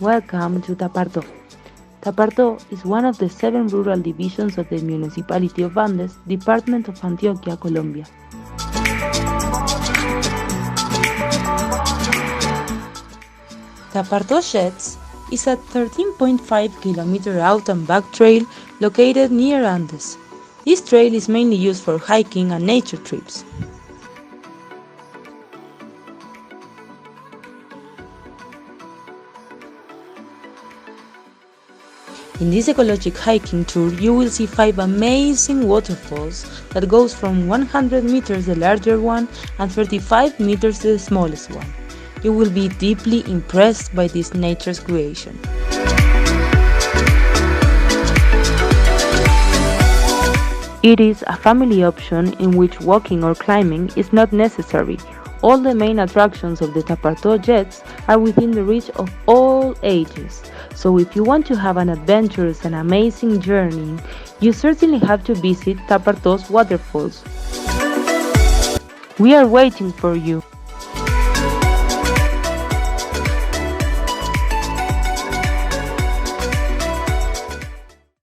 Welcome to Tapartó. Tapartó is one of the 7 rural divisions of the municipality of Andes, department of Antioquia, Colombia. Tapartó Sheds is a 13.5-kilometer out and back trail located near Andes. This trail is mainly used for hiking and nature trips. In this ecological hiking tour, you will see 5 amazing waterfalls that goes from 100 meters the larger one and 35 meters the smallest one. You will be deeply impressed by this nature's creation. It is a family option in which walking or climbing is not necessary. All the main attractions of the Tapartó Jets are within the reach of all ages. So if you want to have an adventurous and amazing journey, you certainly have to visit Tapartó's waterfalls. We are waiting for you.